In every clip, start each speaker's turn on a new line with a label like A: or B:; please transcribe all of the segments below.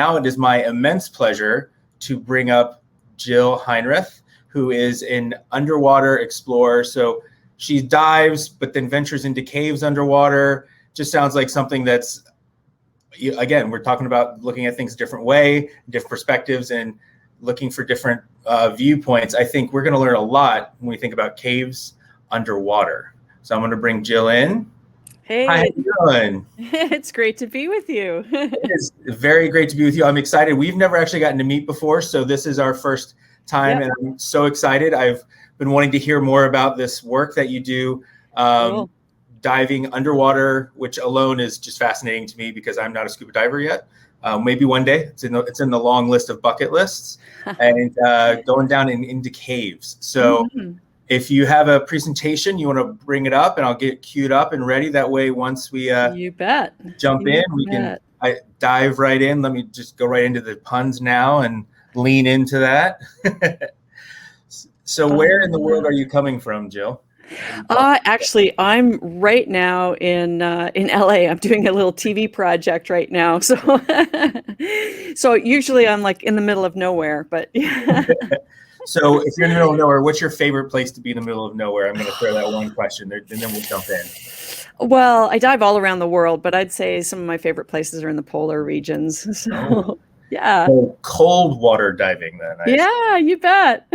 A: Now it is my immense pleasure to bring up Jill Heinerth, who is an underwater explorer. So she dives, but then ventures into caves underwater. Just sounds like something that's, again, we're talking about looking at things a different way, different perspectives, and looking for different viewpoints. I think we're going to learn a lot when we think about caves underwater. So I'm going to bring Jill in.
B: Hey,
A: how you doing?
B: It's great to be with you.
A: It is very great to be with you. I'm excited. We've never actually gotten to meet before, so this is our first time, and I'm so excited. I've been wanting to hear more about this work that you do,
B: Cool.
A: diving underwater, which alone is just fascinating to me because I'm not a scuba diver yet. Maybe one day. It's in the long list of bucket lists, and going down into caves. So. If you have a presentation, you want to bring it up and I'll get queued up and ready. That way, once we
B: You bet.
A: jump in, we can dive right in. Let me just go right into the puns now and lean into that. So where in the world are you coming from, Jill?
B: Actually, I'm right now in LA. I'm doing a little TV project right now. So usually I'm like in the middle of nowhere, but yeah.
A: So if you're in the middle of nowhere, what's your favorite place to be in the middle of nowhere? I'm going to throw that one question there, and then we'll jump in.
B: Well, I dive all around the world, but I'd say some of my favorite places are in the polar regions. So, yeah.
A: So cold water diving then.
B: Yeah, you bet.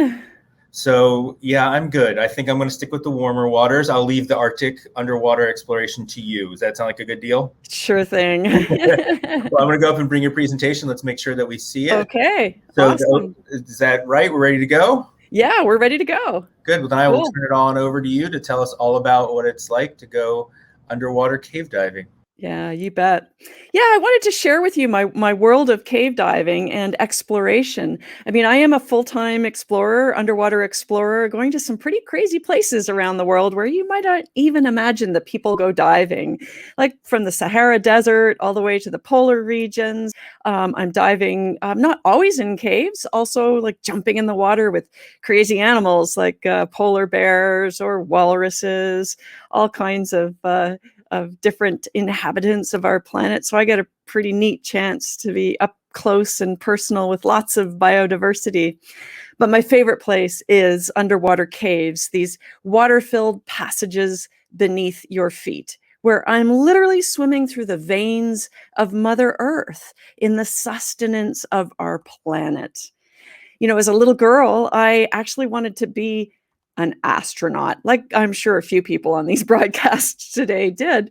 A: So yeah, I'm good. I think I'm going to stick with the warmer waters. I'll leave the Arctic underwater exploration to you. Does that sound like a good deal?
B: Sure thing.
A: Well, I'm going to go up and bring your presentation. Let's make sure that we see it.
B: Okay.
A: So
B: awesome.
A: Is that right? We're ready to go?
B: Yeah, we're ready to go.
A: Good. Well, then I will turn it on over to you to tell us all about what it's like to go underwater cave diving.
B: Yeah, you bet. Yeah, I wanted to share with you my world of cave diving and exploration. I mean, I am a full-time explorer, underwater explorer, going to some pretty crazy places around the world where you might not even imagine that people go diving, like from the Sahara Desert all the way to the polar regions. I'm diving, not always in caves, also like jumping in the water with crazy animals like polar bears or walruses, all kinds of different inhabitants of our planet. So I get a pretty neat chance to be up close and personal with lots of biodiversity. But my favorite place is underwater caves, these water-filled passages beneath your feet, where I'm literally swimming through the veins of Mother Earth in the sustenance of our planet. You know, as a little girl, I actually wanted to be an astronaut, like I'm sure a few people on these broadcasts today did.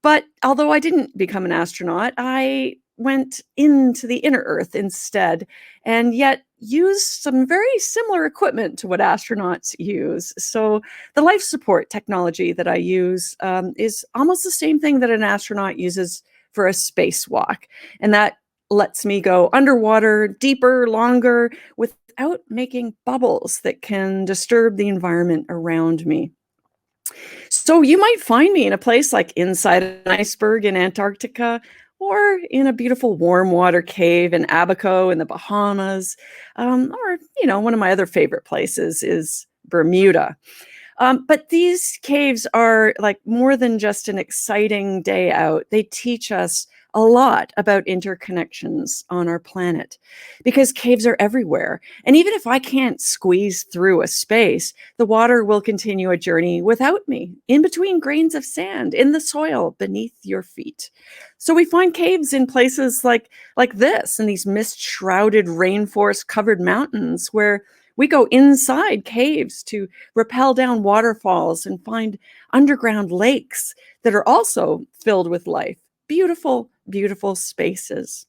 B: But although I didn't become an astronaut, I went into the inner Earth instead, and yet used some very similar equipment to what astronauts use. So the life support technology that I use is almost the same thing that an astronaut uses for a spacewalk. And that lets me go underwater, deeper, longer, without making bubbles that can disturb the environment around me. So you might find me in a place like inside an iceberg in Antarctica, or in a beautiful warm water cave in Abaco in the Bahamas, or, you know, one of my other favorite places is Bermuda. But these caves are like more than just an exciting day out. They teach us a lot about interconnections on our planet, because caves are everywhere. And even if I can't squeeze through a space, the water will continue a journey without me, in between grains of sand, in the soil beneath your feet. So we find caves in places like this, in these mist-shrouded, rainforest-covered mountains, where we go inside caves to rappel down waterfalls and find underground lakes that are also filled with life. Beautiful, beautiful spaces.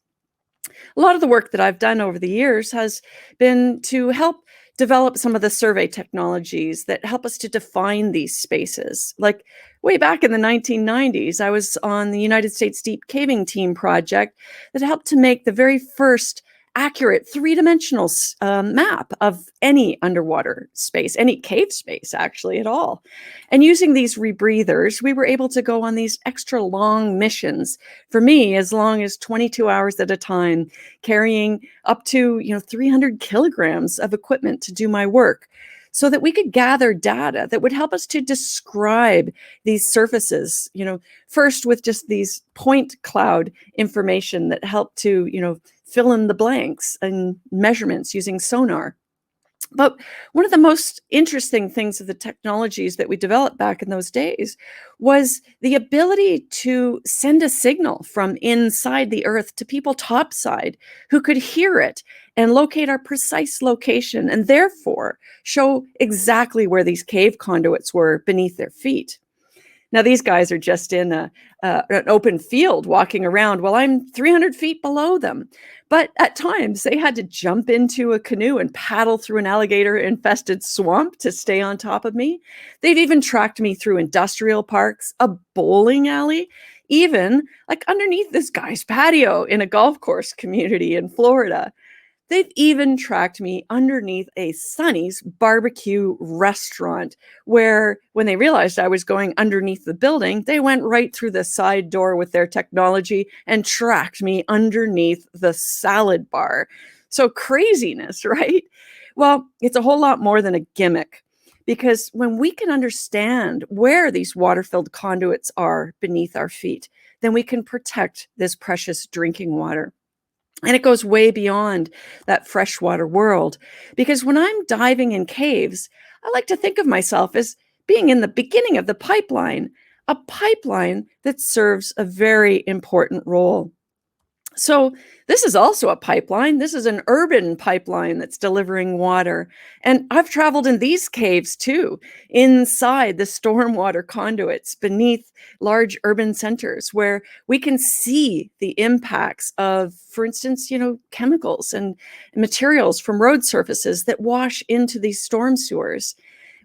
B: A lot of the work that I've done over the years has been to help develop some of the survey technologies that help us to define these spaces. Like way back in the 1990s, I was on the United States Deep Caving Team project that helped to make the very first accurate three-dimensional map of any underwater space, any cave space actually at all. And using these rebreathers, we were able to go on these extra long missions, for me, as long as 22 hours at a time, carrying up to 300 kilograms of equipment to do my work. so that we could gather data that would help us to describe these surfaces, first with just these point cloud information that help to, fill in the blanks and measurements using sonar. But one of the most interesting things of the technologies that we developed back in those days was the ability to send a signal from inside the earth to people topside who could hear it and locate our precise location and therefore show exactly where these cave conduits were beneath their feet. Now, these guys are just in an open field walking around while I'm 300 feet below them. But at times, they had to jump into a canoe and paddle through an alligator-infested swamp to stay on top of me. They've even tracked me through industrial parks, a bowling alley, even like underneath this guy's patio in a golf course community in Florida. They've even tracked me underneath a Sonny's barbecue restaurant where when they realized I was going underneath the building, they went right through the side door with their technology and tracked me underneath the salad bar. So craziness, right? Well, it's a whole lot more than a gimmick, because when we can understand where these water-filled conduits are beneath our feet, then we can protect this precious drinking water. And it goes way beyond that freshwater world, because when I'm diving in caves, I like to think of myself as being in the beginning of the pipeline, a pipeline that serves a very important role. So this is also a pipeline. This is an urban pipeline that's delivering water. And I've traveled in these caves too, inside the stormwater conduits beneath large urban centers where we can see the impacts of, for instance, chemicals and materials from road surfaces that wash into these storm sewers.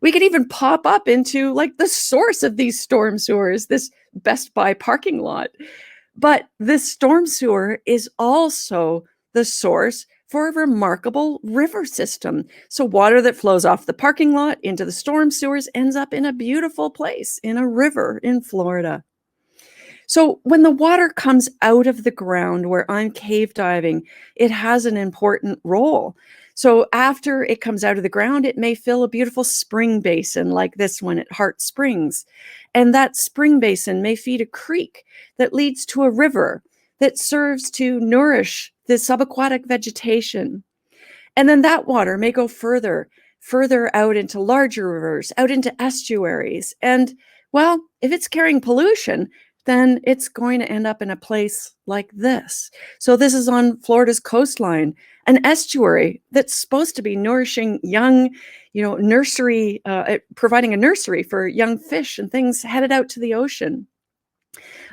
B: We could even pop up into like the source of these storm sewers, this Best Buy parking lot. But this storm sewer is also the source for a remarkable river system. So water that flows off the parking lot into the storm sewers ends up in a beautiful place, in a river in Florida. So when the water comes out of the ground where I'm cave diving, it has an important role. So after it comes out of the ground, it may fill a beautiful spring basin like this one at Heart Springs. And that spring basin may feed a creek that leads to a river that serves to nourish the subaquatic vegetation. And then that water may go further out into larger rivers, out into estuaries. And well, if it's carrying pollution, then it's going to end up in a place like this. So this is on Florida's coastline, an estuary that's supposed to be nourishing young, nursery, providing a nursery for young fish and things headed out to the ocean.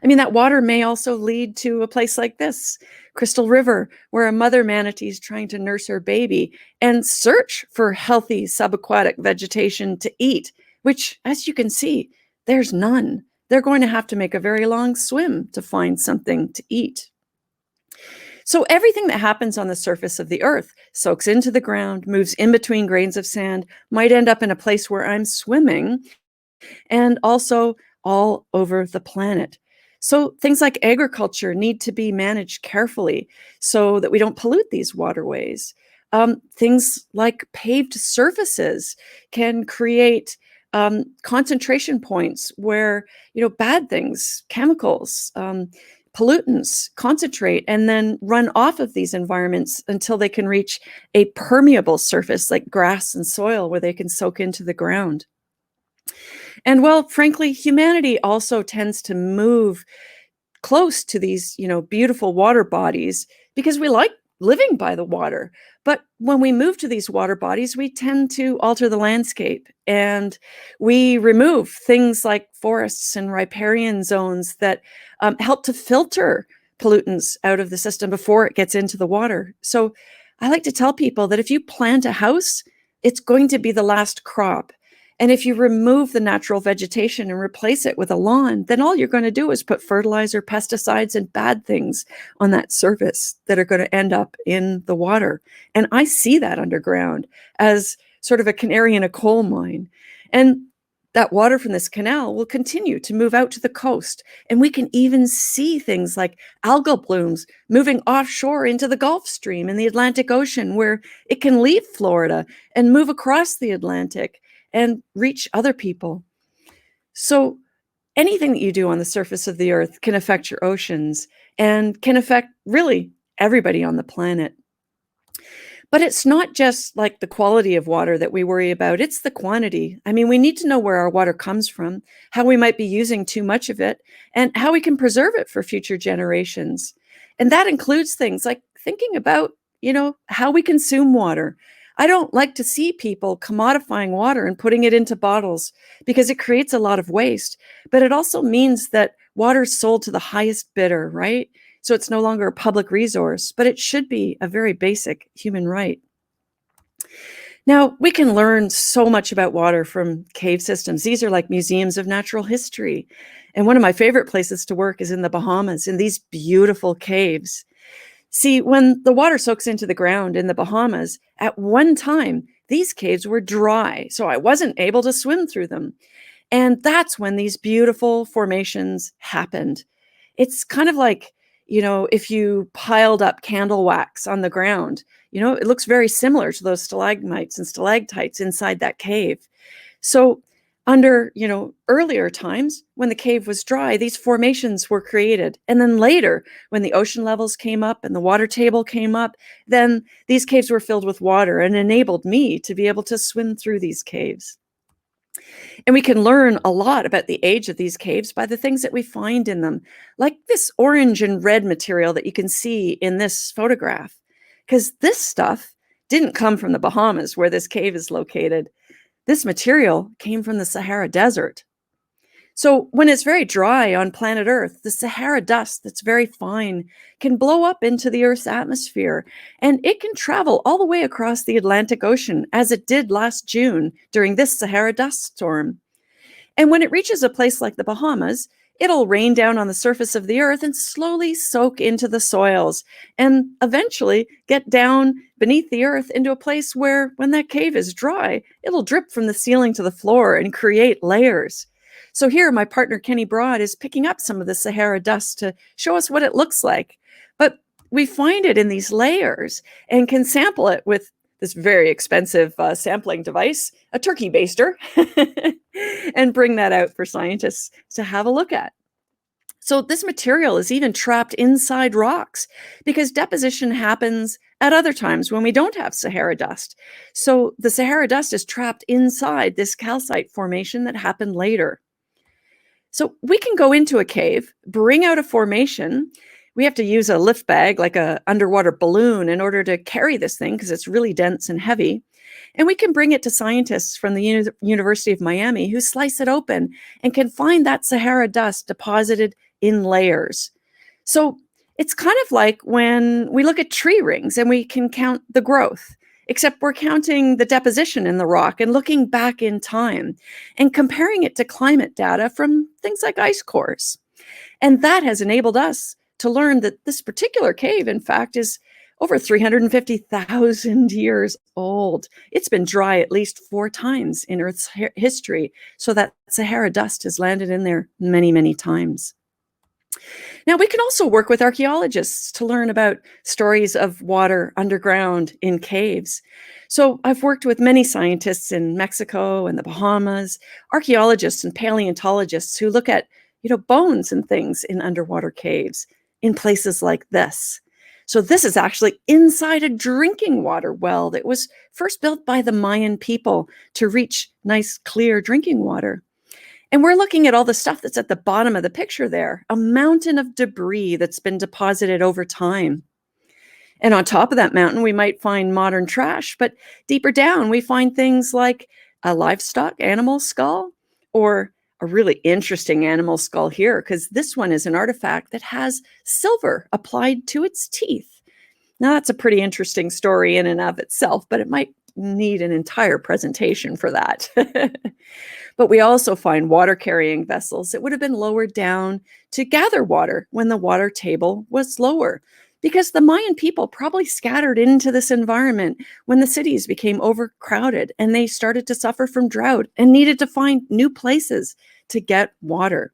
B: I mean, that water may also lead to a place like this, Crystal River, where a mother manatee is trying to nurse her baby and search for healthy subaquatic vegetation to eat, which, as you can see, there's none. They're going to have to make a very long swim to find something to eat. So everything that happens on the surface of the earth soaks into the ground, moves in between grains of sand, might end up in a place where I'm swimming, and also all over the planet. So things like agriculture need to be managed carefully so that we don't pollute these waterways. Things like paved surfaces can create concentration points where, bad things, chemicals, pollutants concentrate and then run off of these environments until they can reach a permeable surface like grass and soil where they can soak into the ground. And well, frankly, humanity also tends to move close to these, beautiful water bodies because we like living by the water. But when we move to these water bodies, we tend to alter the landscape and we remove things like forests and riparian zones that help to filter pollutants out of the system before it gets into the water. So I like to tell people that if you plant a house, it's going to be the last crop. And if you remove the natural vegetation and replace it with a lawn, then all you're going to do is put fertilizer, pesticides, and bad things on that surface that are going to end up in the water. And I see that underground as sort of a canary in a coal mine. And that water from this canal will continue to move out to the coast. And we can even see things like algal blooms moving offshore into the Gulf Stream in the Atlantic Ocean, where it can leave Florida and move across the Atlantic and reach other people. So anything that you do on the surface of the earth can affect your oceans and can affect really everybody on the planet. But it's not just like the quality of water that we worry about, it's the quantity. I mean, we need to know where our water comes from, how we might be using too much of it, and how we can preserve it for future generations. And that includes things like thinking about, how we consume water. I don't like to see people commodifying water and putting it into bottles because it creates a lot of waste, but it also means that water is sold to the highest bidder, right? So it's no longer a public resource, but it should be a very basic human right. Now, we can learn so much about water from cave systems. These are like museums of natural history. And one of my favorite places to work is in the Bahamas, in these beautiful caves. See, when the water soaks into the ground in the Bahamas, at one time, these caves were dry, so I wasn't able to swim through them. And that's when these beautiful formations happened. It's kind of like, if you piled up candle wax on the ground, it looks very similar to those stalagmites and stalactites inside that cave. So under, earlier times when the cave was dry, these formations were created. And then later, when the ocean levels came up and the water table came up, then these caves were filled with water and enabled me to be able to swim through these caves. And we can learn a lot about the age of these caves by the things that we find in them, like this orange and red material that you can see in this photograph. Because this stuff didn't come from the Bahamas, where this cave is located. This material came from the Sahara Desert. So when it's very dry on planet Earth, the Sahara dust that's very fine can blow up into the Earth's atmosphere, and it can travel all the way across the Atlantic Ocean, as it did last June during this Sahara dust storm. And when it reaches a place like the Bahamas, it'll rain down on the surface of the earth and slowly soak into the soils and eventually get down beneath the earth into a place where, when that cave is dry, it'll drip from the ceiling to the floor and create layers. So here, my partner Kenny Broad is picking up some of the Sahara dust to show us what it looks like. But we find it in these layers and can sample it with this very expensive sampling device, a turkey baster, and bring that out for scientists to have a look at. So this material is even trapped inside rocks because deposition happens at other times when we don't have Sahara dust. So the Sahara dust is trapped inside this calcite formation that happened later. So we can go into a cave, bring out a formation. We have to use a lift bag, like an underwater balloon, in order to carry this thing because it's really dense and heavy. And we can bring it to scientists from the University of Miami who slice it open and can find that Sahara dust deposited in layers. So it's kind of like when we look at tree rings and we can count the growth, except we're counting the deposition in the rock and looking back in time and comparing it to climate data from things like ice cores. And that has enabled us to learn that this particular cave, in fact, is over 350,000 years old. It's been dry at least 4 times in Earth's history, so that Sahara dust has landed in there many, many times. Now, we can also work with archaeologists to learn about stories of water underground in caves. So I've worked with many scientists in Mexico and the Bahamas, archaeologists and paleontologists who look at, bones and things in underwater caves in places like this. So this is actually inside a drinking water well that was first built by the Mayan people to reach nice, clear drinking water. And we're looking at all the stuff that's at the bottom of the picture there, a mountain of debris that's been deposited over time. And on top of that mountain, we might find modern trash, but deeper down, we find things like a livestock animal skull, or a really interesting animal skull here, because this one is an artifact that has silver applied to its teeth. Now, that's a pretty interesting story in and of itself, but it might need an entire presentation for that. But we also find water-carrying vessels that would have been lowered down to gather water when the water table was lower. because the Mayan people probably scattered into this environment when the cities became overcrowded and they started to suffer from drought and needed to find new places to get water.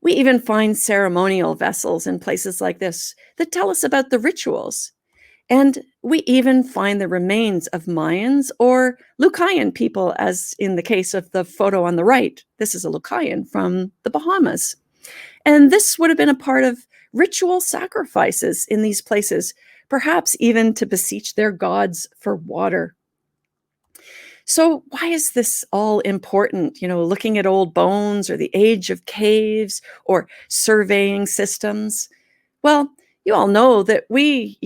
B: We even find ceremonial vessels in places like this that tell us about the rituals. And we even find the remains of Mayans or Lucayan people, as in the case of the photo on the right. This is a Lucayan from the Bahamas. And this would have been a part of ritual sacrifices in these places, perhaps even to beseech their gods for water. So why is this all important? Looking at old bones or the age of caves or surveying systems? Well, you all know that we,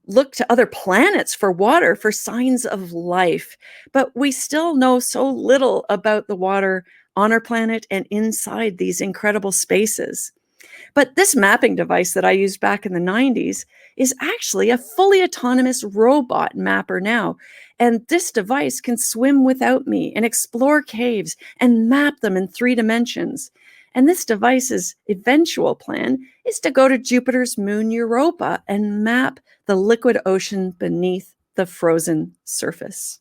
B: look to other planets for water, for signs of life, but we still know so little about the water on our planet and inside these incredible spaces. But this mapping device that I used back in the 90s is actually a fully autonomous robot mapper now. And this device can swim without me and explore caves and map them in 3 dimensions. And this device's eventual plan is to go to Jupiter's moon Europa and map the liquid ocean beneath the frozen surface.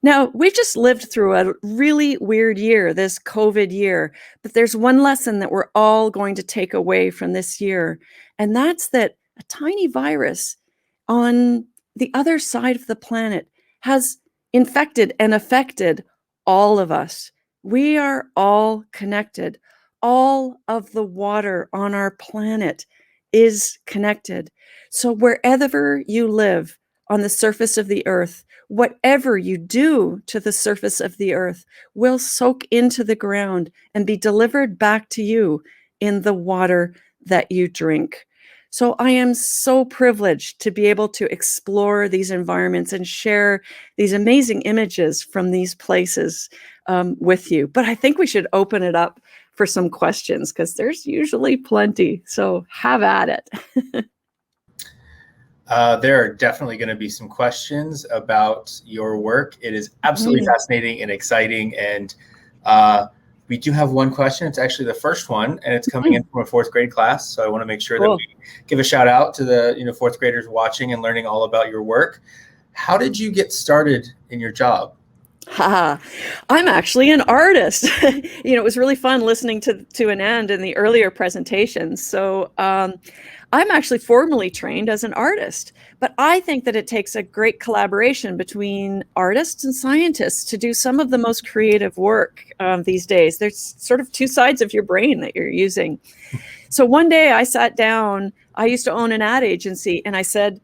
B: Now, we've just lived through a really weird year, this COVID year, but there's one lesson that we're all going to take away from this year, and that's that a tiny virus on the other side of the planet has infected and affected all of us. We are all connected. All of the water on our planet is connected. So wherever you live on the surface of the earth, whatever you do to the surface of the earth will soak into the ground and be delivered back to you in the water that you drink. So I am so privileged to be able to explore these environments and share these amazing images from these places with you. But I think we should open it up for some questions because there's usually plenty. So have at it.
A: There are definitely going to be some questions about your work. It is absolutely fascinating and exciting. And we do have one question. It's actually the first one, and it's coming in from a 4th grade class. So I want to make sure that we give a shout out to the 4th graders watching and learning all about your work. How did you get started in your job?
B: I'm actually an artist. It was really fun listening to Anand in the earlier presentations. So I'm actually formally trained as an artist, but I think that it takes a great collaboration between artists and scientists to do some of the most creative work these days. There's sort of 2 sides of your brain that you're using. So one day I sat down, I used to own an ad agency, and I said,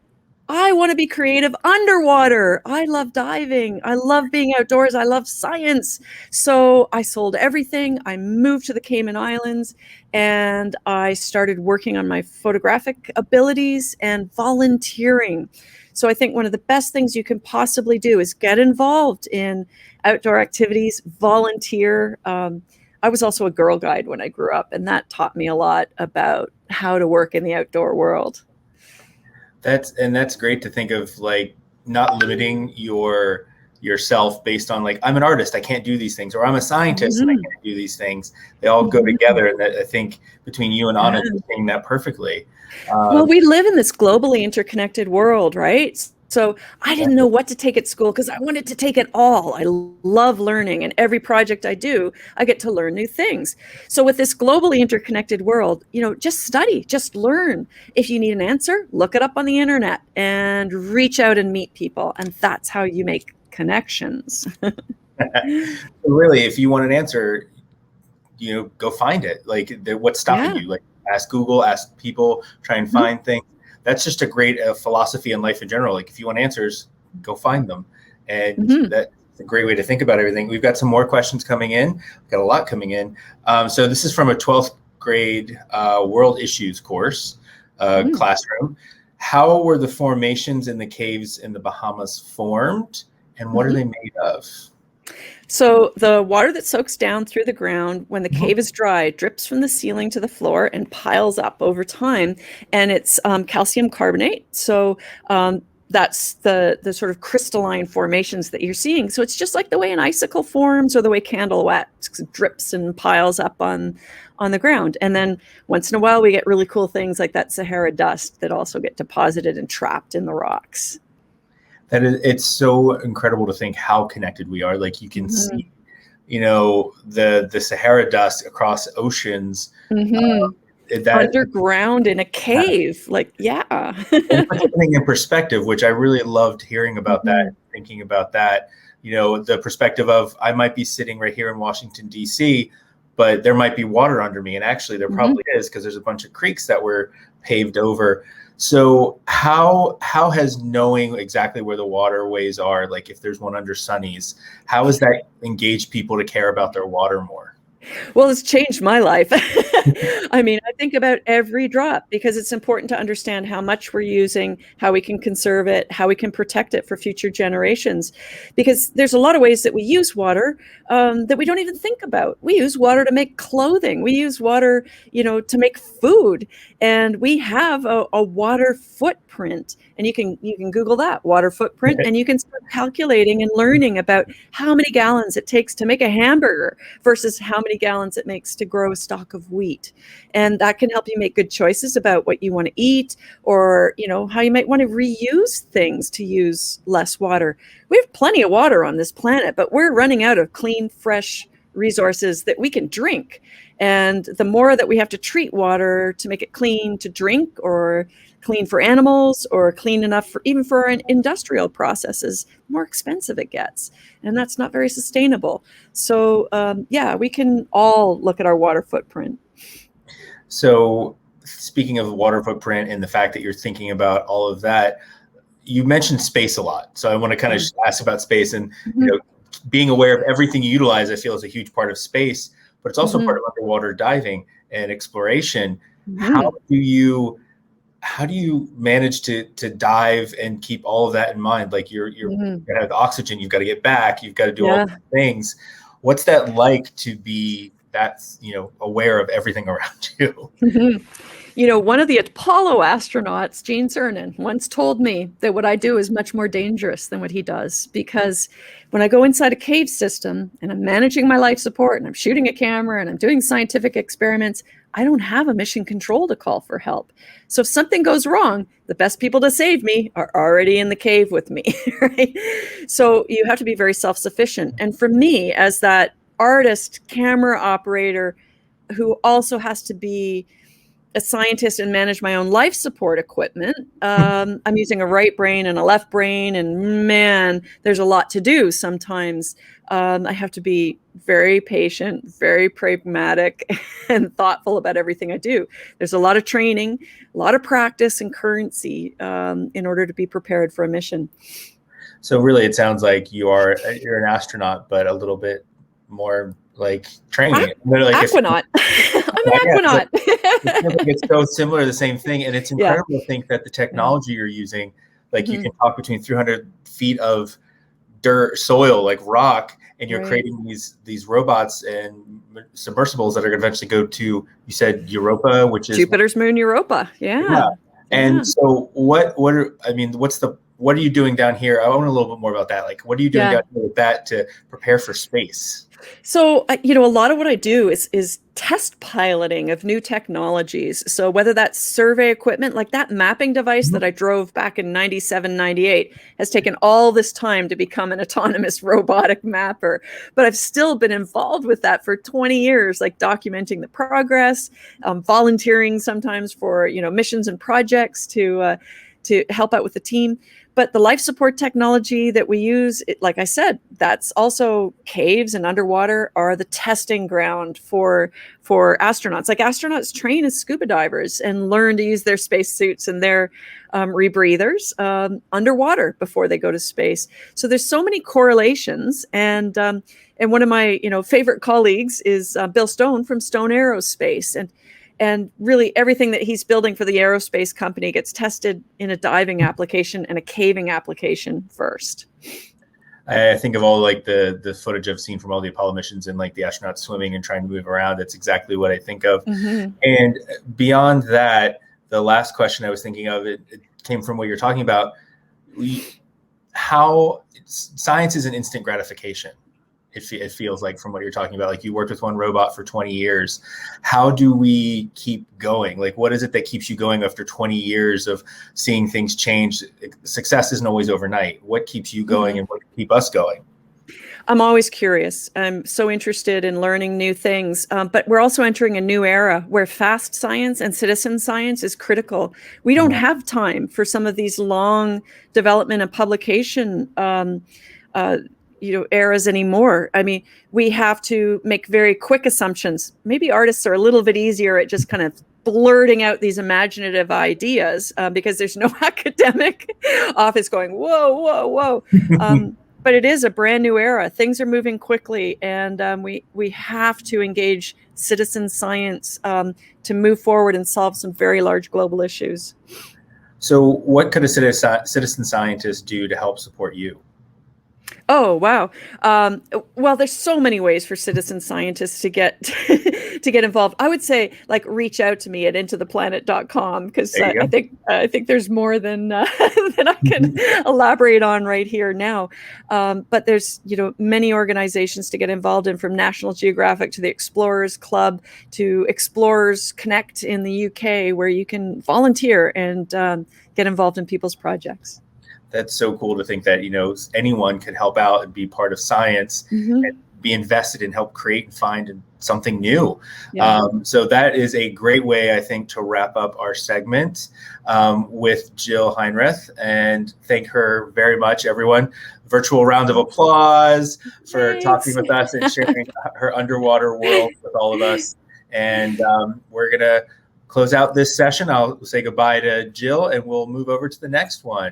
B: I want to be creative underwater. I love diving. I love being outdoors. I love science. So I sold everything. I moved to the Cayman Islands and I started working on my photographic abilities and volunteering. So I think one of the best things you can possibly do is get involved in outdoor activities, volunteer. I was also a Girl Guide when I grew up, and that taught me a lot about how to work in the outdoor world.
A: That's great to think of, like, not limiting yourself based on, like, I'm an artist, I can't do these things, or I'm a scientist and I can't do these things. They all go together, and that, I think between you and Anna, you're saying that perfectly.
B: Well, we live in this globally interconnected world, right? So I didn't know what to take at school because I wanted to take it all. I love learning, and every project I do, I get to learn new things. So with this globally interconnected world, just study, just learn. If you need an answer, look it up on the internet and reach out and meet people. And that's how you make connections.
A: Really, if you want an answer, go find it. Like, what's stopping you? Like, ask Google, ask people, try and find things. That's just a great philosophy in life in general. Like, if you want answers, go find them. And that's a great way to think about everything. We've got some more questions coming in. We've got a lot coming in. So this is from a 12th grade world issues course classroom. How were the formations in the caves in the Bahamas formed, and what are they made of?
B: So the water that soaks down through the ground when the cave is dry drips from the ceiling to the floor and piles up over time. And it's calcium carbonate. So that's the sort of crystalline formations that you're seeing. So it's just like the way an icicle forms or the way candle wax drips and piles up on the ground. And then once in a while we get really cool things like that Sahara dust that also get deposited and trapped in the rocks.
A: That is, it's so incredible to think how connected we are. Like you can see, you know, the Sahara dust across oceans. That
B: underground in a cave, like
A: and puts everything in perspective, which I really loved hearing about that, thinking about that. You know, the perspective of I might be sitting right here in Washington D.C., but there might be water under me, and actually there probably is, because there's a bunch of creeks that were paved over. So how has knowing exactly where the waterways are, like if there's one under Sunny's, how has that engaged people to care about their water more?
B: Well, it's changed my life. I mean, I think about every drop because it's important to understand how much we're using, how we can conserve it, how we can protect it for future generations. Because there's a lot of ways that we use water that we don't even think about. We use water to make clothing. We use water, you know, to make food. And we have a water footprint. And you can Google that, water footprint, and you can start calculating and learning about how many gallons it takes to make a hamburger versus how many gallons it makes to grow a stalk of wheat. And that can help you make good choices about what you want to eat, or, you know, how you might want to reuse things to use less water. We have plenty of water on this planet, but we're running out of clean, fresh resources that we can drink. And the more that we have to treat water to make it clean to drink, or clean for animals, or clean enough for even for our industrial processes, the more expensive it gets. And that's not very sustainable. So yeah, we can all look at our water footprint.
A: So speaking of water footprint and the fact that you're thinking about all of that, you mentioned space a lot. So I want to kind of ask about space, and you know, being aware of everything you utilize, I feel, is a huge part of space, but it's also part of underwater diving and exploration. How do you manage to dive and keep all of that in mind? Like you're gonna have the oxygen, you've got to get back, you've got to do all these things. What's that like to be that, you know, aware of everything around you?
B: You know, one of the Apollo astronauts, Gene Cernan, once told me that what I do is much more dangerous than what he does, because when I go inside a cave system and I'm managing my life support and I'm shooting a camera and I'm doing scientific experiments, I don't have a mission control to call for help. So if something goes wrong, the best people to save me are already in the cave with me, right? So you have to be very self-sufficient. And for me, as that artist, camera operator, who also has to be a scientist and manage my own life support equipment, I'm using a right brain and a left brain, and man, there's a lot to do sometimes. I have to be very patient, very pragmatic, and thoughtful about everything I do. There's a lot of training, a lot of practice and currency in order to be prepared for a mission.
A: So really, it sounds like you're an astronaut, but a little bit more like training.
B: Aquanaut. I'm an aquanaut.
A: It's so similar, the same thing. And it's incredible to think that the technology you're using, like you can talk between 300 feet of dirt, soil, like rock, and you're creating these robots and submersibles that are going to eventually go to, you said Europa, which is
B: Jupiter's moon, Europa. Yeah.
A: And so what are you doing down here? I want a little bit more about that. Like, what are you doing down here with that to prepare for space?
B: So, you know, a lot of what I do is test piloting of new technologies. So whether that's survey equipment, like that mapping device that I drove back in 97, 98, has taken all this time to become an autonomous robotic mapper. But I've still been involved with that for 20 years, like documenting the progress, volunteering sometimes for, you know, missions and projects to help out with the team. But the life support technology that we use, like I said, that's also caves and underwater are the testing ground for astronauts. Like astronauts train as scuba divers and learn to use their spacesuits and their rebreathers underwater before they go to space. So there's so many correlations. And one of my favorite colleagues is Bill Stone from Stone Aerospace. And really everything that he's building for the aerospace company gets tested in a diving application and a caving application first.
A: I think of all like the footage I've seen from all the Apollo missions and like the astronauts swimming and trying to move around. That's exactly what I think of. And beyond that, the last question I was thinking of, it came from what you're talking about. how science is an instant gratification. It feels like, from what you're talking about, like you worked with one robot for 20 years. How do we keep going? Like, what is it that keeps you going after 20 years of seeing things change? Success isn't always overnight. What keeps you going and what keep us going?
B: I'm always curious. I'm so interested in learning new things, but we're also entering a new era where fast science and citizen science is critical. We don't have time for some of these long development and publication eras anymore. I mean, we have to make very quick assumptions. Maybe artists are a little bit easier at just kind of blurting out these imaginative ideas because there's no academic office going, whoa, whoa, whoa. But it is a brand new era. Things are moving quickly, and we have to engage citizen science to move forward and solve some very large global issues.
A: So what could a citizen scientist do to help support you?
B: Oh, wow. Well, there's so many ways for citizen scientists to get to get involved. I would say, like, reach out to me at intotheplanet.com, because I think there's more than than I can elaborate on right here now. But there's many organizations to get involved in, from National Geographic to the Explorers Club to Explorers Connect in the UK, where you can volunteer and get involved in people's projects.
A: That's so cool to think that, anyone could help out and be part of science and be invested and help create and find something new. Yeah. So that is a great way, I think, to wrap up our segment with Jill Heinerth, and thank her very much, everyone. Virtual round of applause for talking with us and sharing her underwater world with all of us. And we're going to close out this session. I'll say goodbye to Jill, and we'll move over to the next one.